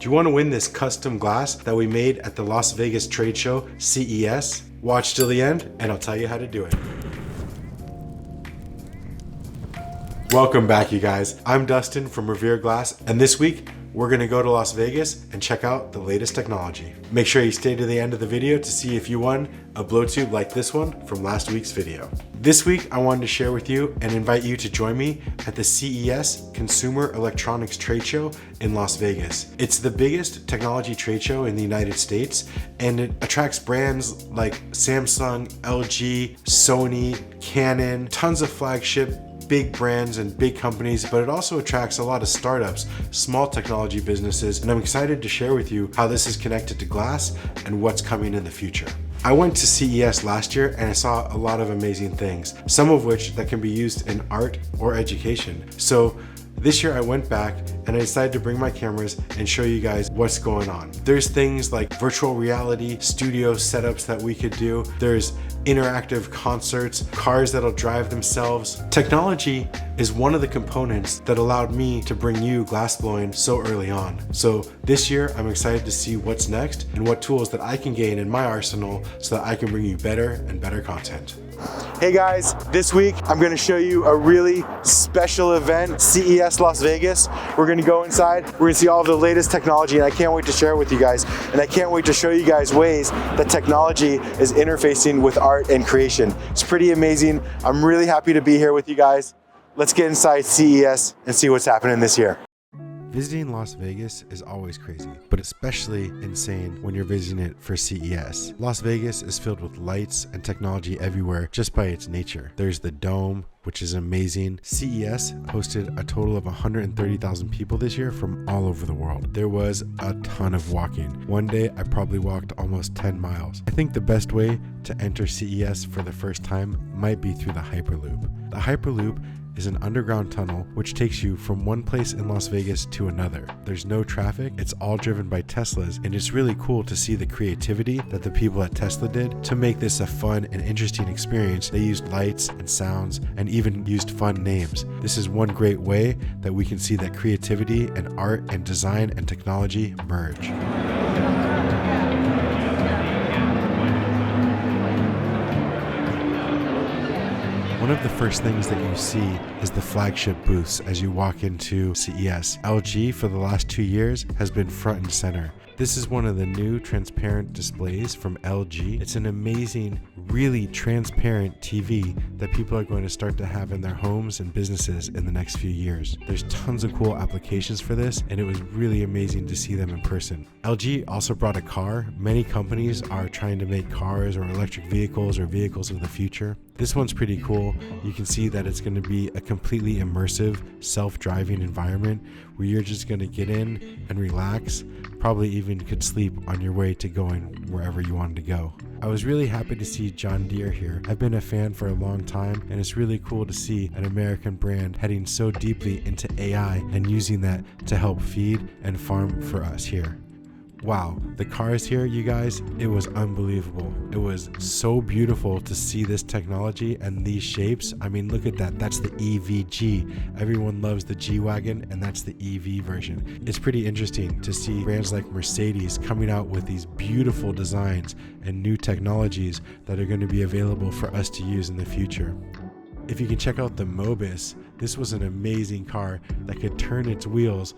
Do you want to win this custom glass that we made at the Las Vegas trade show, CES? Watch till the end and I'll tell you how to do it. Welcome back, you guys. I'm Dustin from Revere Glass, and this week we're gonna go to Las Vegas and check out the latest technology. Make sure you stay to the end of the video to see if you won a Blowtube like this one from last week's video. This week I wanted to share with you and invite you to join me at the CES Consumer Electronics Trade Show in Las Vegas. It's the biggest technology trade show in the United States, and it attracts brands like Samsung, LG, Sony, Canon, tons of flagship big brands and big companies, but it also attracts a lot of startups, small technology businesses, and I'm excited to share with you how this is connected to glass and what's coming in the future. I went to CES last year and I saw a lot of amazing things, some of which that can be used in art or education. So this year I went back and I decided to bring my cameras and show you guys what's going on. There's things like virtual reality, studio setups that we could do. There's interactive concerts, cars that'll drive themselves. Technology is one of the components that allowed me to bring you glass blowing so early on. So this year I'm excited to see what's next and what tools that I can gain in my arsenal so that I can bring you better and better content. Hey guys, this week I'm going to show you a really special event, CES Las Vegas. We're going to go inside, we're going to see all of the latest technology, and I can't wait to share it with you guys. And I can't wait to show you guys ways that technology is interfacing with art and creation. It's pretty amazing. I'm really happy to be here with you guys. Let's get inside CES and see what's happening this year. Visiting Las Vegas is always crazy, but especially insane when you're visiting it for CES. Las Vegas is filled with lights and technology everywhere just by its nature. There's the Dome, which is amazing. CES hosted a total of 130,000 people this year from all over the world. There was a ton of walking. One day I probably walked almost 10 miles. I think the best way to enter CES for the first time might be through the Hyperloop. The Hyperloop is an underground tunnel which takes you from one place in Las Vegas to another. There's no traffic, it's all driven by Teslas, and it's really cool to see the creativity that the people at Tesla did to make this a fun and interesting experience. They used lights and sounds and even used fun names. This is one great way that we can see that creativity and art and design and technology merge. One of the first things that you see is the flagship booths as you walk into CES. LG for the last 2 years has been front and center. This is one of the new transparent displays from LG. It's an amazing, really transparent TV that people are going to start to have in their homes and businesses in the next few years. There's tons of cool applications for this, and it was really amazing to see them in person. LG also brought a car. Many companies are trying to make cars or electric vehicles or vehicles of the future. This one's pretty cool. You can see that it's going to be a completely immersive, self-driving environment where you're just going to get in and relax, probably even could sleep on your way to going wherever you wanted to go. I was really happy to see John Deere here. I've been a fan for a long time, and it's really cool to see an American brand heading so deeply into AI and using that to help feed and farm for us here. Wow, the cars here, you guys, it was unbelievable. It was so beautiful to see this technology and these shapes. I mean, look at that. That's the EVG. Everyone loves the G-Wagon, and that's the EV version. It's pretty interesting to see brands like Mercedes coming out with these beautiful designs and new technologies that are going to be available for us to use in the future. If you can check out the Mobis, this was an amazing car that could turn its wheels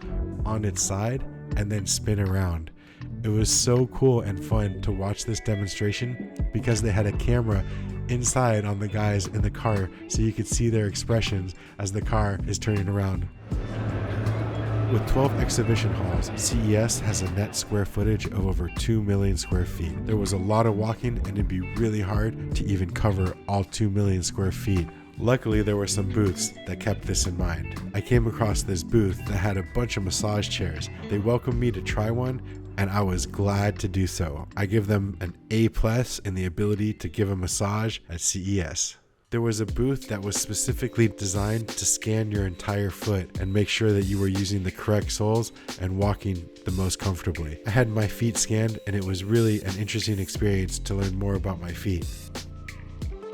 on its side and then spin around. It was so cool and fun to watch this demonstration because they had a camera inside on the guys in the car so you could see their expressions as the car is turning around. With 12 exhibition halls, CES has a net square footage of over 2 million square feet. There was a lot of walking, and it'd be really hard to even cover all 2 million square feet. Luckily, there were some booths that kept this in mind. I came across this booth that had a bunch of massage chairs. They welcomed me to try one, and I was glad to do so. I give them an A+ in the ability to give a massage at CES. There was a booth that was specifically designed to scan your entire foot and make sure that you were using the correct soles and walking the most comfortably. I had my feet scanned, and it was really an interesting experience to learn more about my feet.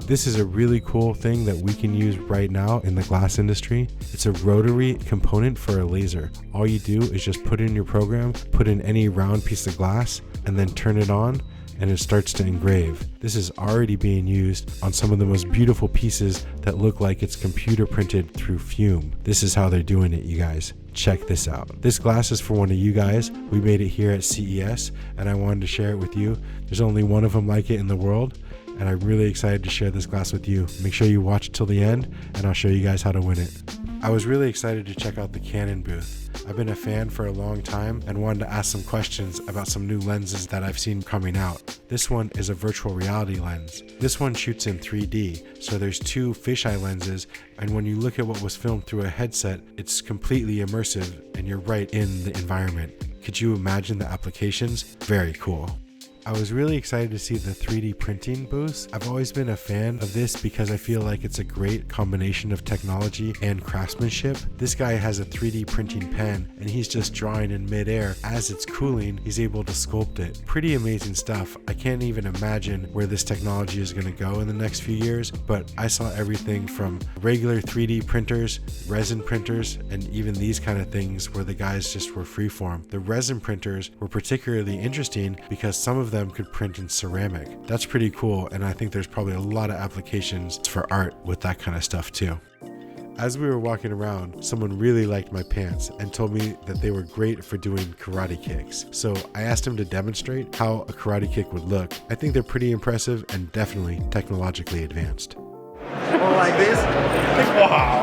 This is a really cool thing that we can use right now in the glass industry. It's a rotary component for a laser. All you do is just put in your program, put in any round piece of glass, and then turn it on, and it starts to engrave. This is already being used on some of the most beautiful pieces that look like it's computer printed through fume. This is how they're doing it, you guys. Check this out. This glass is for one of you guys. We made it here at CES, and I wanted to share it with you. There's only one of them like it in the world, and I'm really excited to share this glass with you. Make sure you watch it till the end, and I'll show you guys how to win it. I was really excited to check out the Canon booth. I've been a fan for a long time and wanted to ask some questions about some new lenses that I've seen coming out. This one is a virtual reality lens. This one shoots in 3D, so there's two fisheye lenses, and when you look at what was filmed through a headset, it's completely immersive and you're right in the environment. Could you imagine the applications? Very cool. I was really excited to see the 3D printing booths. I've always been a fan of this because I feel like it's a great combination of technology and craftsmanship. This guy has a 3D printing pen and he's just drawing in midair. As it's cooling, he's able to sculpt it. Pretty amazing stuff. I can't even imagine where this technology is going to go in the next few years, but I saw everything from regular 3D printers, resin printers, and even these kind of things where the guys just were freeform. The resin printers were particularly interesting because some of them could print in ceramic. That's pretty cool, and I think there's probably a lot of applications for art with that kind of stuff too. As we were walking around, someone really liked my pants and told me that they were great for doing karate kicks. So I asked him to demonstrate how a karate kick would look. I think they're pretty impressive and definitely technologically advanced. Or like this. Wow.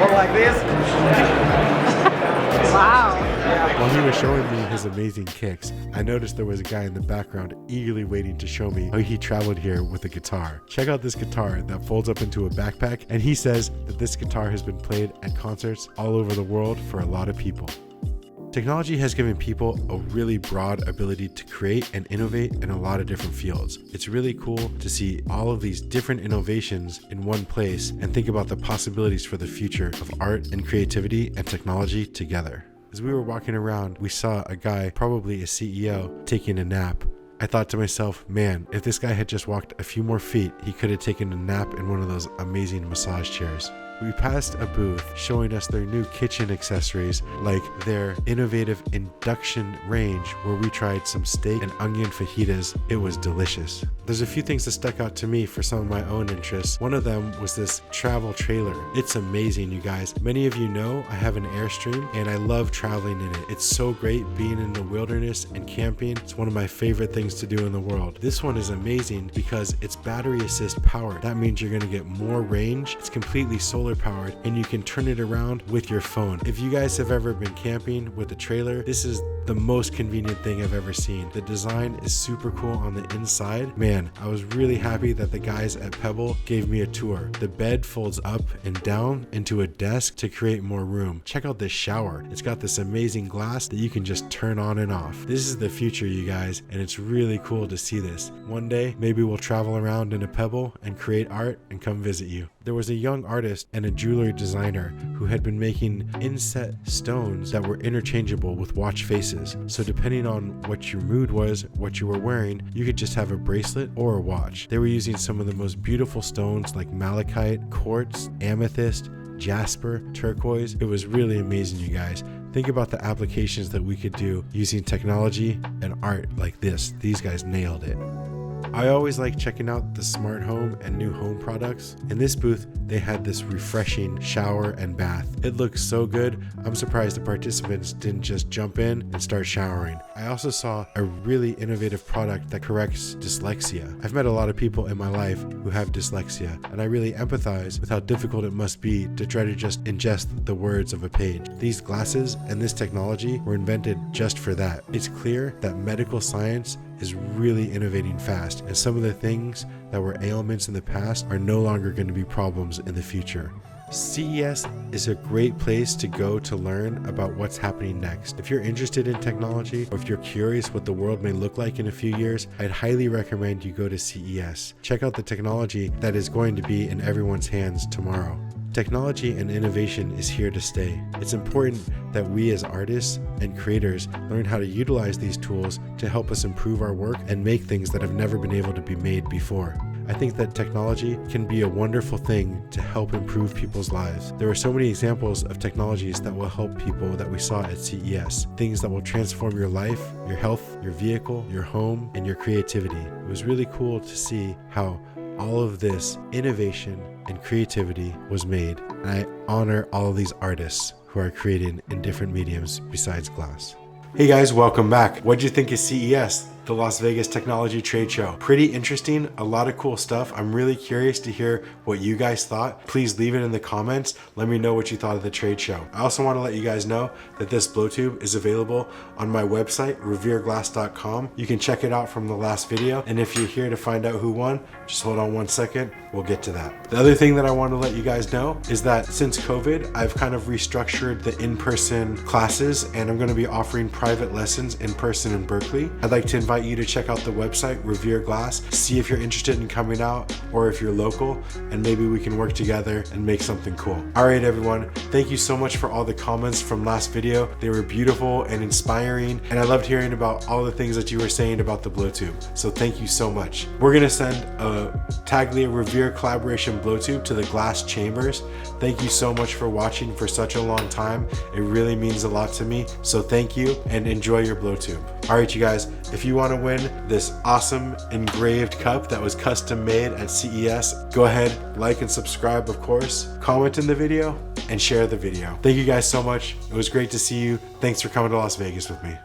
Or like this. Wow. While he was showing me his amazing kicks, I noticed there was a guy in the background eagerly waiting to show me how he traveled here with a guitar. Check out this guitar that folds up into a backpack, and he says that this guitar has been played at concerts all over the world for a lot of people. Technology has given people a really broad ability to create and innovate in a lot of different fields. It's really cool to see all of these different innovations in one place and think about the possibilities for the future of art and creativity and technology together. As we were walking around, we saw a guy, probably a CEO, taking a nap. I thought to myself, man, if this guy had just walked a few more feet, he could have taken a nap in one of those amazing massage chairs. We passed a booth showing us their new kitchen accessories, like their innovative induction range where we tried some steak and onion fajitas. It was delicious. There's a few things that stuck out to me for some of my own interests. One of them was this travel trailer. It's amazing, you guys. Many of you know I have an Airstream and I love traveling in it. It's so great being in the wilderness and camping. It's one of my favorite things to do in the world. This one is amazing because it's battery assist powered. That means you're going to get more range. It's completely solar powered and you can turn it around with your phone. If you guys have ever been camping with a trailer, this is the most convenient thing I've ever seen. The design is super cool on the inside. Man, I was really happy that the guys at Pebble gave me a tour. The bed folds up and down into a desk to create more room. Check out this shower. It's got this amazing glass that you can just turn on and off. This is the future, you guys, and it's really cool to see this. One day, maybe we'll travel around in a Pebble and create art and come visit you. There was a young artist and a jewelry designer who had been making inset stones that were interchangeable with watch faces. So depending on what your mood was, what you were wearing, you could just have a bracelet or a watch. They were using some of the most beautiful stones like malachite, quartz, amethyst, jasper, turquoise. It was really amazing, you guys. Think about the applications that we could do using technology and art like this. These guys nailed it. I always like checking out the smart home and new home products. In this booth, they had this refreshing shower and bath. It looks so good. I'm surprised the participants didn't just jump in and start showering. I also saw a really innovative product that corrects dyslexia. I've met a lot of people in my life who have dyslexia, and I really empathize with how difficult it must be to try to just ingest the words of a page. These glasses and this technology were invented just for that. It's clear that medical science is really innovating fast, and some of the things that were ailments in the past are no longer going to be problems in the future. CES is a great place to go to learn about what's happening next. If you're interested in technology, or if you're curious what the world may look like in a few years, I'd highly recommend you go to CES. Check out the technology that is going to be in everyone's hands tomorrow. Technology and innovation is here to stay. It's important that we as artists and creators learn how to utilize these tools to help us improve our work and make things that have never been able to be made before. I think that technology can be a wonderful thing to help improve people's lives. There are so many examples of technologies that will help people that we saw at CES. Things that will transform your life, your health, your vehicle, your home, and your creativity. It was really cool to see how all of this innovation and creativity was made. And I honor all of these artists who are creating in different mediums besides glass. Hey guys, welcome back. What'd you think of CES? The Las Vegas Technology Trade Show. Pretty interesting, a lot of cool stuff. I'm really curious to hear what you guys thought. Please leave it in the comments. Let me know what you thought of the trade show. I also want to let you guys know that this Blowtube is available on my website, revereglass.com. You can check it out from the last video. And if you're here to find out who won, just hold on one second. We'll get to that. The other thing that I want to let you guys know is that since COVID, I've kind of restructured the in-person classes, and I'm going to be offering private lessons in person in Berkeley. I'd like to invite you to check out the website Revere Glass, see if you're interested in coming out or if you're local, and maybe we can work together and make something cool. All right, everyone, thank you so much for all the comments from last video. They were beautiful and inspiring, and I loved hearing about all the things that you were saying about the Blowtube. So thank you so much. We're gonna send a Taglia Revere collaboration Blowtube to the glass chambers. Thank you so much for watching for such a long time. It really means a lot to me. So thank you and enjoy your Blowtube. All right, you guys, if you want to win this awesome engraved cup that was custom made at CES, go ahead, like and subscribe, of course, comment in the video, and share the video. Thank you guys so much. It was great to see you. Thanks for coming to Las Vegas with me.